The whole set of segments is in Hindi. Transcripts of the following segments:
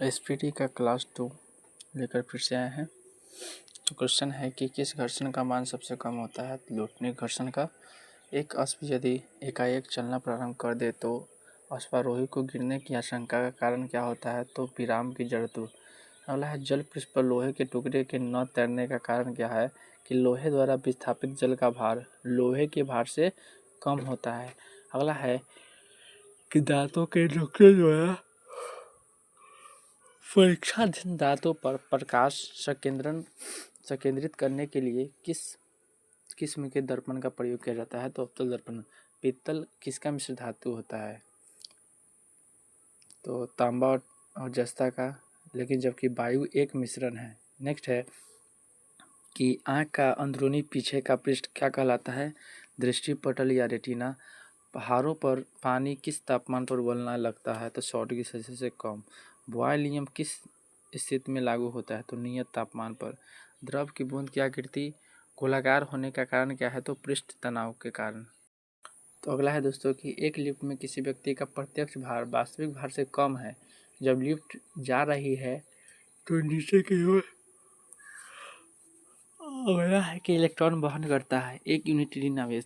एसपीटी का क्लास 2 लेकर फिर से आए हैं। तो क्वेश्चन है कि किस घर्षण का मान सबसे कम होता है। लौटने घर्षण का। एक अश्व यदि एकाएक चलना प्रारंभ कर दे तो अश्वारोही को गिरने की आशंका का कारण क्या होता है। तो विराम की जड़त्व। अगला है जल पृष्ठ पर लोहे के टुकड़े के न तैरने का कारण क्या है। कि लोहे द्वारा विस्थापित जल का भार लोहे के भार से कम होता है। अगला है कि दांतों के नुक्से द्वारा परीक्षाधीन दांतों पर प्रकाश संकेंद्रित करने के लिए किस किस्म के दर्पण का प्रयोग किया जाता है। तो अवतल दर्पण। पीतल किसका मिश्र धातु होता है। तो तांबा और जस्ता का, लेकिन जबकि वायु एक मिश्रण है। नेक्स्ट है कि आँख का अंदरूनी पीछे का पृष्ठ क्या कहलाता है। दृष्टि पटल या रेटिना। पहाड़ों पर पानी किस तापमान पर उबलने लगता है। तो 100 डिग्री सेल्सियस से कम। बॉयल नियम किस स्थिति में लागू होता है। तो नियत तापमान पर। द्रव की बूंद की आकृति गोलाकार होने का कारण क्या है। तो पृष्ठ तनाव के कारण। तो अगला है दोस्तों कि एक लिफ्ट में किसी व्यक्ति का प्रत्यक्ष भार वास्तविक भार से कम है। जब लिफ्ट जा रही है तो नीचे की ओर अगला है कि इलेक्ट्रॉन वहन करता है एक यूनिट ऋण आवेश।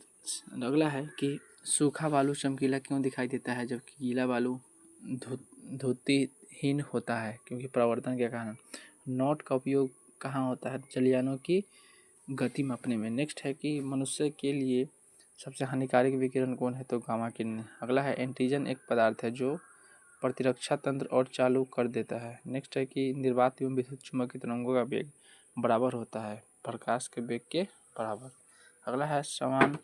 अगला है कि सूखा बालू चमकीला क्यों दिखाई देता है जबकि गीला बालू धुतीहीन होता है। क्योंकि परावर्तन के कारण। नॉट का उपयोग कहाँ होता है। जलयानों की गति मापने में। नेक्स्ट है कि मनुष्य के लिए सबसे हानिकारक विकिरण कौन है। तो गामा किरण। अगला है एंटीजन एक पदार्थ है जो प्रतिरक्षा तंत्र और चालू कर देता है। नेक्स्ट है कि निर्वात एवं विद्युत चुम्बकीय तरंगों का वेग बराबर होता है प्रकाश के वेग के बराबर। अगला है समान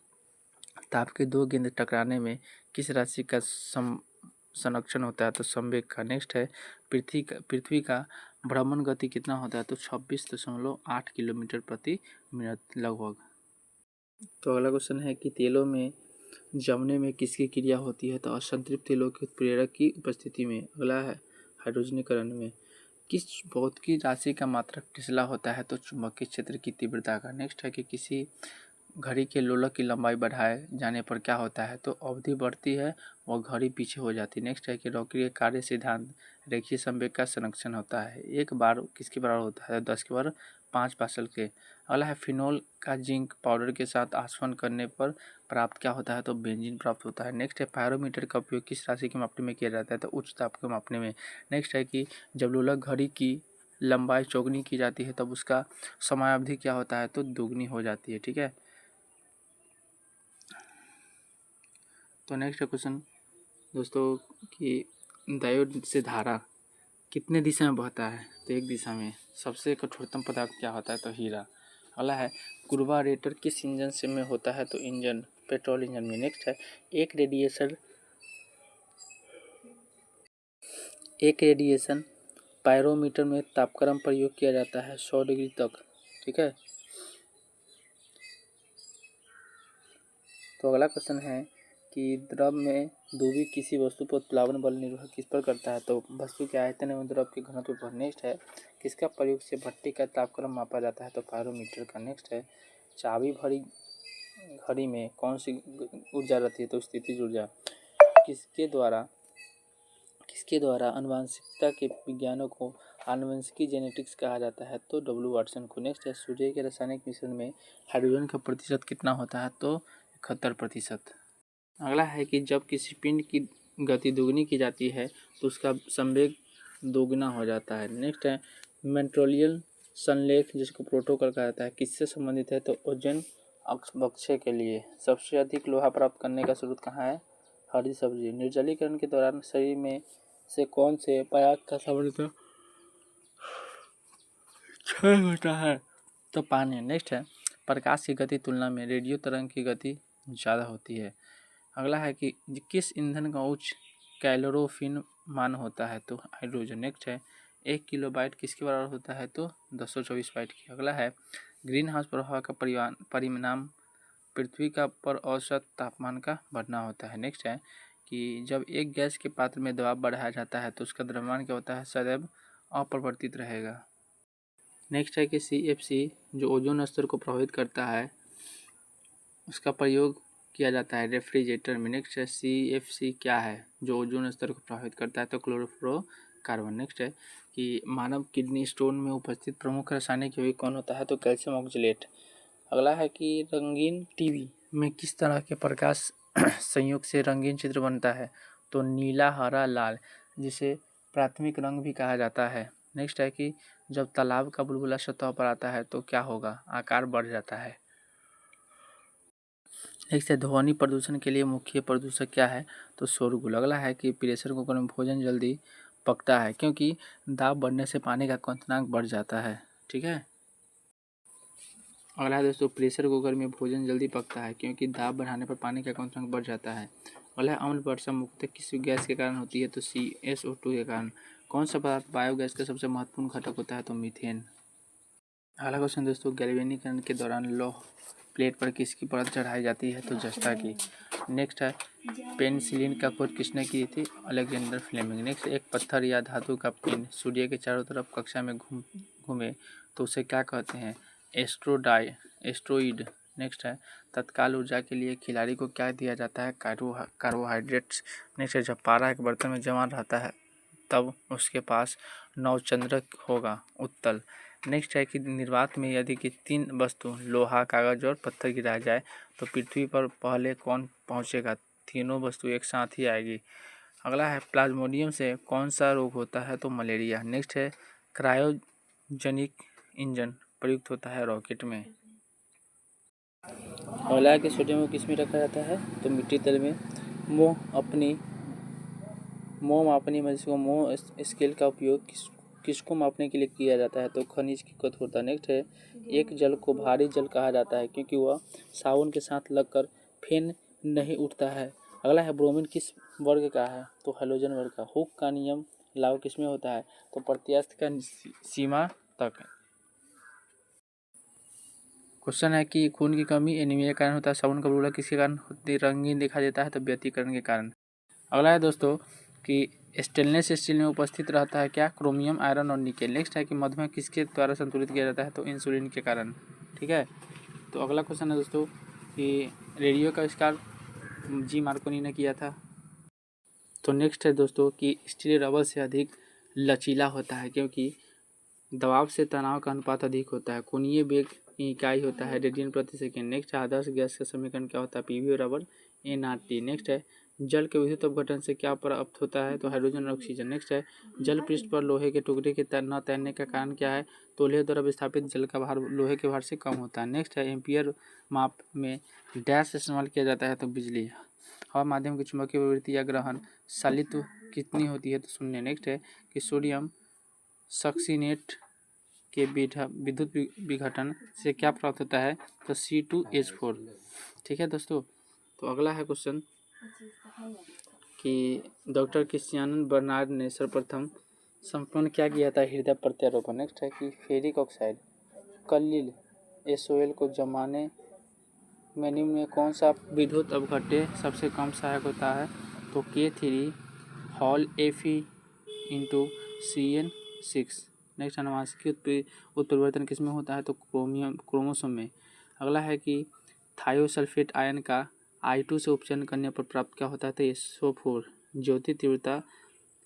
ताप के दो गेंद टकराने में किस राशि का संरक्षण होता है। तो संवेग का। नेक्स्ट है पृथ्वी का भ्रमण गति कितना होता है। तो 26.8 किलोमीटर प्रति मिनट लगभग। तो अगला क्वेश्चन है कि तेलों में जमने में किसकी क्रिया होती है। तो असंतृप्त तेलों के उत्प्रेरक की उपस्थिति में। अगला है हाइड्रोजनीकरण में किस भौतिकी राशि का मात्रक टिसला होता है। तो चुंबकीय क्षेत्र की तीव्रता का। नेक्स्ट है कि किसी घड़ी के लोलक की लंबाई बढ़ाए जाने पर क्या होता है। तो अवधि बढ़ती है और घड़ी पीछे हो जाती है। नेक्स्ट है कि रॉकी के कार्य सिद्धांत रेखीय संवेग का संरक्षण होता है। एक बार किसके बराबर होता है। 10 के बराबर 5 पास्कल के। अगला है फिनोल का जिंक पाउडर के साथ आसवन करने पर प्राप्त क्या होता है। तो बेंजीन प्राप्त होता है। नेक्स्ट है पायरोमीटर का उपयोग किस राशि के मापने में किया जाता है। तो उच्च ताप के मापने में। नेक्स्ट है कि जब लोलक घड़ी की लंबाई चौगुनी की जाती है तब उसका समयावधि क्या होता है। तो दुगनी हो जाती है। ठीक है। तो नेक्स्ट क्वेश्चन दोस्तों कि डायोड से धारा कितने दिशा में बहता है। तो एक दिशा में। सबसे कठोरतम पदार्थ क्या होता है। तो हीरा। अगला है कुर्बारेटर किस इंजन से में होता है। तो इंजन पेट्रोल इंजन में। नेक्स्ट है एक रेडिएशन पायरोमीटर में तापक्रम प्रयोग किया जाता है 100 डिग्री तक। ठीक है। तो अगला क्वेश्चन है कि द्रव में डूबी किसी वस्तु पर उत्प्लावन बल निर्भर किस पर करता है। तो वस्तु के आयतन एवं द्रव के घनत्व पर। नेक्स्ट है किसका प्रयोग से भट्टी का तापक्रम मापा जाता है। तो पायरोमीटर का। नेक्स्ट है चाबी भरी घड़ी में कौन सी ऊर्जा रहती है। तो स्थितिज ऊर्जा। किसके द्वारा आनुवंशिकता के विज्ञानों को आनुवंशिकी जेनेटिक्स कहा जाता है। तो डब्ल्यू वाटसन को। नेक्स्ट है सूर्य के रासायनिक मिश्रण में हाइड्रोजन का प्रतिशत कितना होता है। तो 71%। अगला है कि जब किसी पिंड की गति दुगनी की जाती है तो उसका संवेग दोगुना हो जाता है। नेक्स्ट है मेट्रोलियन संलेख जिसको प्रोटोकॉल कहा जाता है किससे संबंधित है। तो ओजोन अक्षबक्से के लिए। सबसे अधिक लोहा प्राप्त करने का स्रोत कहाँ है। हरी सब्जी। निर्जलीकरण के दौरान शरीर में से कौन से पदार्थ का सामान्यतः क्षय होता है। तो पानी। नेक्स्ट है प्रकाश की गति तुलना में रेडियो तरंग की गति ज़्यादा होती है। अगला है कि किस ईंधन का उच्च कैलोरीफिन मान होता है। तो हाइड्रोजन। नेक्स्ट है 1 किलोबाइट किसके बराबर होता है। तो 224 बाइट की। अगला है ग्रीन हाउस प्रभाव का परिणाम पृथ्वी का पर औसत तापमान का बढ़ना होता है। नेक्स्ट है कि जब एक गैस के पात्र में दबाव बढ़ाया जाता है तो उसका द्रव्यमान क्या होता है। सदैव अपरिवर्तित रहेगा। नेक्स्ट है कि CFC जो ओजोन स्तर को प्रभावित करता है उसका प्रयोग किया जाता है रेफ्रिजरेटर में। नेक्स्ट है CFC क्या है जो ओजोन स्तर को प्रभावित करता है। तो क्लोरोफ्लोरो कार्बन। नेक्स्ट है कि मानव किडनी स्टोन में उपस्थित प्रमुख रासायनिक यौगिक कौन होता है? तो कैल्शियम ऑक्जेलेट। अगला है कि रंगीन टीवी में किस तरह के प्रकाश संयोग से रंगीन चित्र बनता है? तो नीला, हरा, लाल, जिसे प्राथमिक रंग भी कहा जाता है। नेक्स्ट है कि जब तालाब का बुलबुला सतह पर आता है तो क्या होगा? आकार बढ़ जाता है। नेक्स्ट है ध्वनि प्रदूषण के लिए मुख्य प्रदूषक क्या है? तो शोरगुल। अगला है कि प्रेशर कुकर में भोजन जल्दी पकता है क्योंकि दाब बढ़ने से पानी का क्वथनांक बढ़ जाता है। ठीक है। अगला है दोस्तों, प्रेशर कुकर में भोजन जल्दी पकता है क्योंकि दाब बढ़ाने पर पानी का क्वथनांक बढ़ जाता है। अगला है अम्ल वर्षा मुख्यतः किस गैस के कारण होती है? तो CSO2 के कारण। कौन सा पदार्थ बायोगैस का सबसे महत्वपूर्ण घटक होता है? तो मीथेन। अगला क्वेश्चन दोस्तों, गैल्वेनीकरण के दौरान लौह प्लेट पर किसकी परत चढ़ाई जाती है? तो जस्ता की। नेक्स्ट है पेनिसिलिन का खोज किसने की थी? Alexander Fleming. नेक्स्ट, एक पत्थर या धातु का पिंड सूर्य के चारों तरफ कक्षा में घूमे तो उसे क्या कहते हैं? एस्ट्रॉइड। नेक्स्ट है तत्काल ऊर्जा के लिए खिलाड़ी को क्या दिया जाता है? कार्बोहाइड्रेट्स। नेक्स्ट है जब पारा एक बर्तन में जमा रहता है तब उसके पास नवचंद्रक होगा, उत्तल। नेक्स्ट है कि निर्वात में यदि कि 3 वस्तु लोहा, कागज और पत्थर गिराया जाए तो पृथ्वी पर पहले कौन पहुंचेगा? तीनों वस्तु एक साथ ही आएगी। अगला है प्लाज्मोडियम से कौन सा रोग होता है? तो मलेरिया। नेक्स्ट है क्रायोजेनिक इंजन प्रयुक्त होता है रॉकेट में। अगला है कि सोडियम को किस में रखा जाता है? तो मिट्टी तल में। मोह मापनी में जिसको मोह स्केल का उपयोग किसको मापने के लिए किया जाता है? तो खनिज की कठोरता। नेक्स्ट है एक जल को भारी जल कहा जाता है क्योंकि वह साबुन के साथ लगकर फेन नहीं उठता है। अगला है ब्रोमीन किस वर्ग का है? तो हैलोजन वर्ग का। हुक का नियम लागू किसमें होता है? तो प्रत्यास्थ का सीमा तक। क्वेश्चन है कि खून की कमी एनीमिया के कारण होता है। साबुन का बुलबुला किसके कारण रंगीन दिखाई देता है? तो व्यतिकरण के कारण। अगला है दोस्तों कि स्टेनलेस स्टील में उपस्थित रहता है क्या? क्रोमियम, आयरन और निकेल। नेक्स्ट है कि मधुमेह किसके द्वारा संतुलित किया जाता है? तो इंसुलिन के कारण। ठीक है। तो अगला क्वेश्चन है दोस्तों कि रेडियो का आविष्कार जी मार्कोनी ने किया था। तो नेक्स्ट है दोस्तों कि स्टील रबर से अधिक लचीला होता है क्योंकि दबाव से तनाव का अनुपात अधिक होता है। कोणीय वेग की इकाई होता है रेडियन प्रति सेकेंड। नेक्स्ट है आदर्श गैस का समीकरण क्या होता है? PV बराबर nRT। नेक्स्ट है जल के विद्युत अपघटन से क्या प्राप्त होता है? तो हाइड्रोजन और ऑक्सीजन। नेक्स्ट है जल पृष्ठ पर लोहे के टुकड़े के न तैरने का कारण क्या है? तो लोहे द्वारा विस्थापित जल का भार लोहे के भार से कम होता है। नेक्स्ट है एम्पियर माप में डैश इस्तेमाल किया जाता है? तो बिजली। हवा माध्यम की चुंबकीय प्रवृत्ति या ग्रहण शालित्व कितनी होती है? तो 0। नेक्स्ट है कि सोडियम सक्सीनेट के विद्युत विघटन से क्या प्राप्त होता है? तो C2H4। ठीक है दोस्तों। तो अगला है क्वेश्चन कि डॉक्टर क्रिस्टियानो बर्नार्ड ने सर्वप्रथम संपन्न क्या किया था? हृदय प्रत्यारोपण। नेक्स्ट है कि फेरिक ऑक्साइड कलिल SOL को जमाने में निम्न में कौन सा विद्युत अपघट्य सबसे कम सहायक होता है? तो K3 hall Fe into CN6। Next अनुवांशिक उत्परिवर्तन किस में होता है? तो क्रोमोसोम में। अगला है कि थायोसल्फेट आयन का I2 से उपचयन करने पर प्राप्त क्या होता है? तो SO4। ज्योति तीव्रता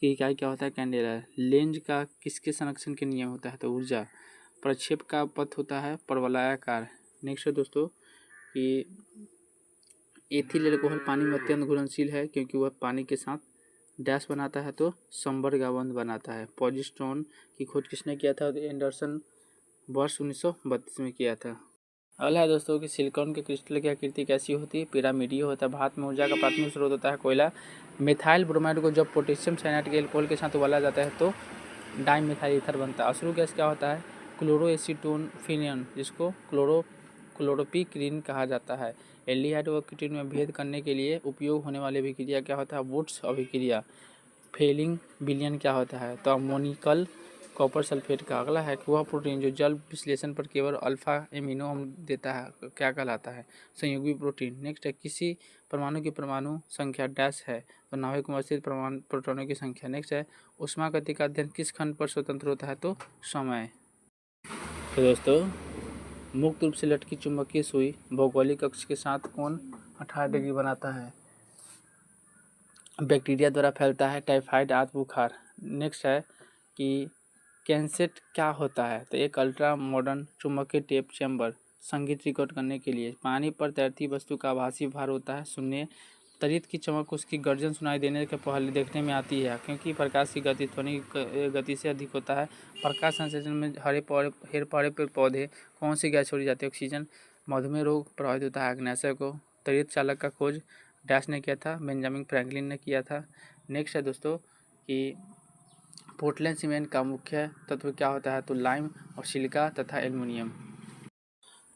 की इकाई क्या होता है? कैंडेला। लेंज का किसके संरक्षण के नियम होता है? तो ऊर्जा। प्रक्षेप का पथ होता है परवलयाकार। नेक्स्ट है दोस्तों कि एथिल एल्कोहल पानी में अत्यंत घुलनशील है क्योंकि वह पानी के साथ डैश बनाता है तो संवर्गाबंध बनाता है। पॉजिस्ट्रॉन की खोज किसने किया था? एंडरसन वर्ष 1932 में किया था। अगला है दोस्तों कि सिलिकॉन के क्रिस्टल की आकृति कैसी होती है? पिरामिडीय होता है। भारत में ऊर्जा का प्राथमिक स्रोत होता है कोयला। मिथाइल ब्रोमाइड को जब पोटेशियम साइनाइड के एल्कोहल के साथ उबाला जाता है तो डाइमिथाइल ईथर बनता है। अश्रु गैस क्या होता है? क्लोरोएसिटोन जिसको क्लोरोपिक्रीन कहा जाता है। एल्डिहाइड व कीटोन में भेद करने के लिए उपयोग होने वाली अभिक्रिया क्या होता है? वुड्स अभिक्रिया। फेलिंग विलयन क्या होता है? तो अमोनिकल कॉपर सल्फेट का। अगला है कि वह प्रोटीन जो जल विश्लेषण पर केवल अल्फा एमिनो देता है क्या कहलाता है? संयोगी प्रोटीन। नेक्स्ट है किसी परमाणु की परमाणु संख्या डैश है? तो नाभिक में स्थित प्रोटॉनों की संख्या। नेक्स्ट है ऊष्मागति का अध्ययन किस खंड पर स्वतंत्र होता है? तो समय। तो दोस्तों मुक्त रूप से लटकी चुंबकीय सुई भौगोलिक अक्ष के साथ कोण 18 डिग्री बनाता है। बैक्टीरिया द्वारा फैलता है टाइफाइड आदि बुखार। नेक्स्ट है कि कैसेट क्या होता है, तो एक अल्ट्रा मॉडर्न चुंबकीय टेप चैम्बर संगीत रिकॉर्ड करने के लिए। पानी पर तैरती वस्तु का आभासी भार होता है शून्य। तड़ित की चमक उसकी गर्जन सुनाई देने के पहले देखने में आती है, क्योंकि प्रकाश की गति ध्वनि गति से अधिक होता है। प्रकाश संश्लेषण में हरे पेड़ पौधे कौन सी गैस छोड़ी जाती है, ऑक्सीजन। मधुमेह रोग प्रभावित होता है अग्न्याशय को। तड़ित चालक का खोज डैश ने किया था, बेंजामिन फ्रैंकलिन ने किया था। नेक्स्ट है दोस्तों कि पोर्टलैंड सीमेंट का मुख्य तत्व क्या होता है, तो लाइम और सिलिका तथा एल्युमिनियम।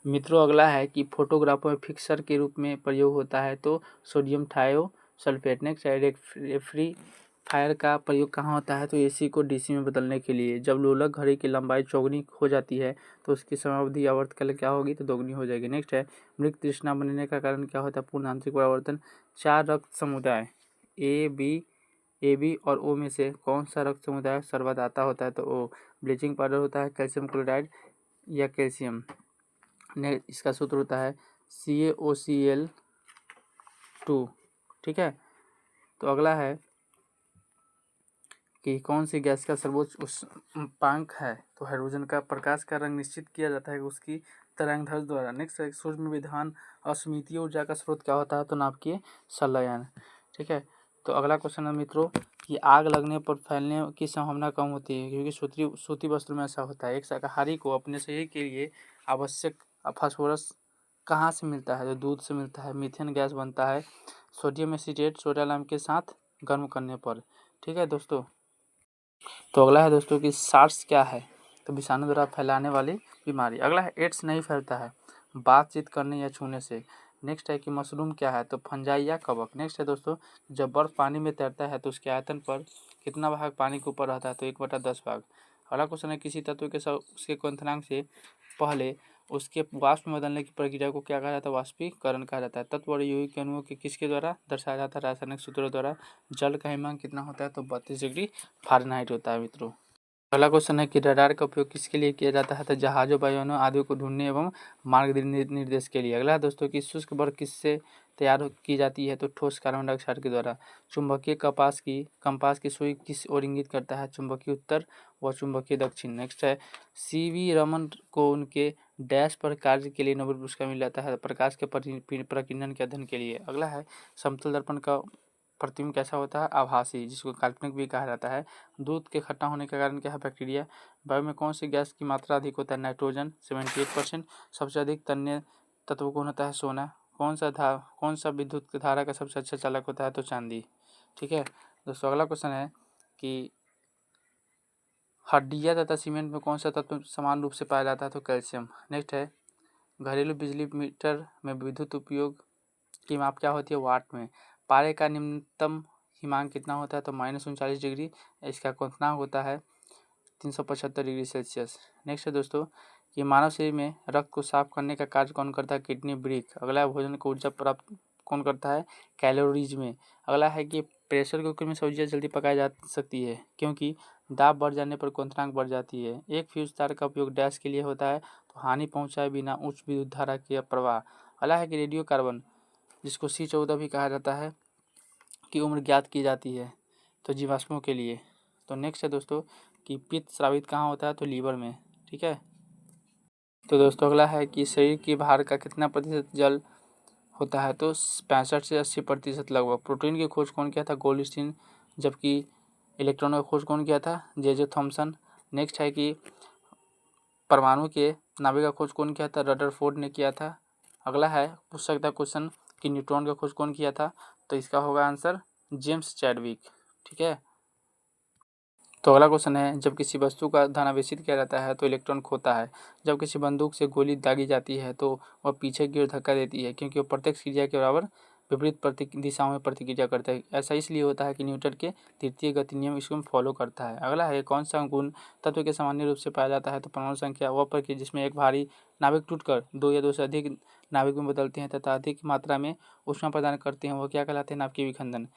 मित्रों अगला है कि फोटोग्राफर में फिक्सर के रूप में प्रयोग होता है, तो सोडियम थायोसल्फेट। नेक्स्ट है रेफ्रिफायर का प्रयोग कहाँ होता है, तो एसी को डीसी में बदलने के लिए। जब लोलक घड़ी की लंबाई चौगुनी हो जाती है तो उसकी समयावधि आवर्तकाल क्या होगी, तो दोगुनी हो जाएगी। नेक्स्ट है मृत तृष्णा बनने का कारण क्या होता है, पूर्ण आंतरिक परिवर्तन। 4 रक्त समुदाय ए बी और ओ में से कौन सा रक्त समुदाय सर्वदाता होता है, तो ओ। ब्लीचिंग पाउडर होता है कैल्शियम क्लोराइड या कैल्शियम। ने इसका सूत्र होता है CaOCl2। ठीक है, तो अगला है कि कौन सी गैस का सर्वोच्च उष्मांक है, तो हाइड्रोजन का। प्रकाश का रंग निश्चित किया जाता है उसकी तरंगदैर्घ्य द्वारा। नेक्स्ट है सूक्ष्म विधान असीमित ऊर्जा का स्रोत क्या होता है, तो नाभिकीय संलयन। ठीक है, तो अगला क्वेश्चन है मित्रों कि आग लगने पर फैलने की संभावना कम होती है, क्योंकि सूती वस्त्र में ऐसा होता है। एक शाकाहारी को अपने शरीर के लिए आवश्यक फास्फोरस कहाँ से मिलता है, तो दूध से मिलता है। मीथेन गैस बनता है सोडियम एसीटेट सोडा लैम्प के साथ गर्म करने पर। ठीक है दोस्तों, तो अगला है दोस्तों कि सार्स क्या है, तो विषाणु द्वारा फैलाने वाली बीमारी। अगला है एड्स नहीं फैलता है बातचीत करने या छूने से। नेक्स्ट है कि मशरूम क्या है, तो फंजाई या कवक। नेक्स्ट है दोस्तों जब बर्फ पानी में तैरता है तो उसके आयतन पर कितना भाग पानी के ऊपर रहता है, तो 1/10 भाग। अगला क्वेश्चन है किसी तत्व के उसके क्वथनांक से पहले उसके वाष्प में बदलने की प्रक्रिया को क्या कहा जाता है, वाष्पीकरण कहा जाता है। तत्व और यौगिक के अणुओं के किसके द्वारा दर्शाया जाता है, रासायनिक सूत्रों द्वारा। जल का हिमांक कितना होता है, तो 32 डिग्री फ़ारेनहाइट होता है मित्रों। अगला क्वेश्चन है कि रडार का उपयोग किसके लिए किया जाता है, तो जहाजों वायुयानों आदि को ढूंढने एवं मार्ग निर्देश के लिए। अगला है दोस्तों कि शुष्क बर्फ किससे तैयार की जाती है, तो ठोस कार्बन डाइऑक्साइड के द्वारा। चुंबकीय कंपास की सुई किस ओर इंगित करता है, चुंबकीय उत्तर व चुंबकीय दक्षिण। नेक्स्ट है सीवी रमन को उनके डैश पर कार्य के लिए नोबेल पुरस्कार मिल जाता है, प्रकाश के प्रकीर्णन के अध्ययन के लिए। अगला है समतल दर्पण का प्रतिबिंब कैसा होता है, आभासी, जिसको काल्पनिक भी कहा जाता है। दूध के खट्टा होने का कारण क्या है, बैक्टीरिया। वायु में कौन सी गैस की मात्रा अधिक होता है, नाइट्रोजन 78%। सबसे अधिक तन्य तत्व कौन होता है, सोना। कौन सा विद्युत धारा का सबसे अच्छा चालक होता है, तो चांदी। ठीक है दोस्तों, अगला क्वेश्चन है कि हड्डियाँ तथा सीमेंट में कौन सा तत्व समान रूप से पाया जाता है, तो कैल्शियम। नेक्स्ट है घरेलू बिजली मीटर में विद्युत उपयोग की माप क्या होती है, वाट में। पारे का निम्नतम हिमांक कितना होता है, तो -39 डिग्री। इसका क्वथनांक होता है 375 डिग्री सेल्सियस। नेक्स्ट है दोस्तों कि मानव शरीर में रक्त को साफ करने का कार्य कौन करता है, किडनी वृक्क। अगला है भोजन को ऊर्जा प्राप्त कौन करता है, कैलोरीज में। अगला है कि प्रेशर कुकर में सब्जियां जल्दी पकाई जा सकती है, क्योंकि दाब बढ़ जाने पर क्वथनांक बढ़ जाती है। एक फ्यूज तार का उपयोग डैश के लिए होता है, तो हानि पहुंचाए बिना उच्च विद्युत धारा के प्रवाह। अगला है कि रेडियो कार्बन, जिसको C14 भी कहा जाता है, की उम्र ज्ञात की जाती है, तो जीवाश्मों के लिए। तो नेक्स्ट है दोस्तों कि पित्त स्रावित कहाँ होता है, तो लीवर में। ठीक है, तो दोस्तों अगला है कि शरीर की भार का कितना प्रतिशत जल होता है, तो 65 से 80% लगभग। प्रोटीन की खोज कौन किया था, गोल्डस्टीन, जबकि इलेक्ट्रॉनों की खोज कौन किया था, जे थॉमसन। नेक्स्ट है कि परमाणु के नाभिक का खोज कौन किया था, रदरफोर्ड ने किया था। अगला है पूछ सकता है क्वेश्चन कि न्यूट्रॉन का खोज कौन किया था, तो इसका होगा आंसर जेम्स चैडविक। ठीक है, तो अगला क्वेश्चन है जब किसी वस्तु का धनावेशित किया जाता है तो इलेक्ट्रॉन खोता है। जब किसी बंदूक से गोली दागी जाती है तो वह पीछे की ओर धक्का देती है, क्योंकि वह प्रत्यक्ष क्रिया के बराबर विपरीत दिशाओं में प्रतिक्रिया करता है। ऐसा इसलिए होता है कि न्यूटन के तृतीय गति नियम इसको फॉलो करता है। अगला है कौन सा गुण तत्व के सामान्य रूप से पाया जाता है, तो परमाणु संख्या। वह प्रक्रिया जिसमें एक भारी नाभिक टूटकर 2 या 2 से अधिक नाभिक में बदलते हैं तथा अधिक मात्रा में ऊष्मा प्रदान करते हैं, वह क्या कहलाते हैं, नाभिकीय विखंडन।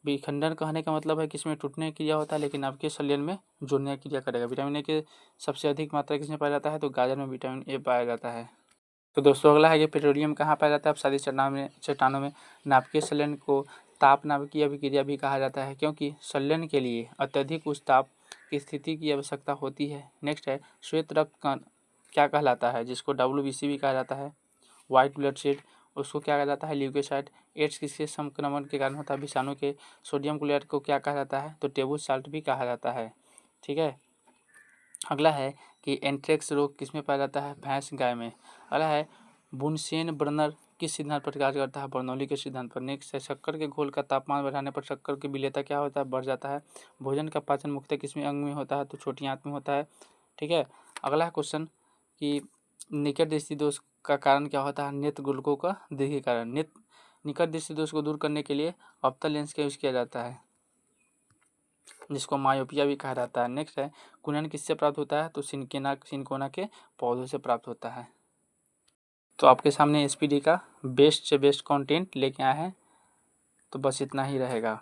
विखंडन कहने का मतलब है कि इसमें टूटने की क्रिया होता है, लेकिन नाभिकीय संलयन में जुड़ने की क्रिया करेगा। विटामिन ए के सबसे अधिक मात्रा किसमें पाया जाता है, तो गाजर में विटामिन ए पाया जाता है। तो दोस्तों अगला है कि पेट्रोलियम कहाँ पाया जाता है, अपसादी चट्टानों में। नाभिकीय संलयन को ताप नाभिकीय अभिक्रिया भी कहा जाता है, क्योंकि संलयन के लिए अत्यधिक उच्च ताप की स्थिति की आवश्यकता होती है। नेक्स्ट है श्वेत रक्त कण क्या कहलाता है, जिसको WBC भी कहा जाता है, व्हाइट ब्लड सेल, उसको क्या कहा जाता है, ल्यूकोसाइट। एड्स किसके संक्रमण के कारण होता है, विषाणु के। सोडियम क्लोराइड को क्या कहा जाता है, तो टेबल साल्ट भी कहा जाता है। ठीक है, अगला है कि एंथ्रेक्स रोग किसमें पाया जाता है, भैंस गाय में। अगला है बुनसेन बर्नर किस सिद्धांत पर कार्य करता है, बर्नौली के सिद्धांत पर। नेक्स्ट है शक्कर के घोल का तापमान बढ़ाने पर शक्कर की विलेयता क्या होता है, बढ़ जाता है। भोजन का पाचन मुख्यतः किसमें अंग में होता है, तो छोटी आंत में होता है। ठीक है, अगला है क्वेश्चन कि निकट दृष्टि दोष का कारण क्या होता है, नेत्र गोलकों का दीर्घीकरण। निकट दृष्टि दोष को दूर करने के लिए अवतल लेंस का यूज किया जाता है, जिसको मायोपिया भी कहा जाता है। नेक्स्ट है कुनन किससे प्राप्त होता है, तो सिनकोना के पौधों से प्राप्त होता है। तो आपके सामने SPD का बेस्ट से बेस्ट कंटेंट लेके आए हैं, तो बस इतना ही रहेगा।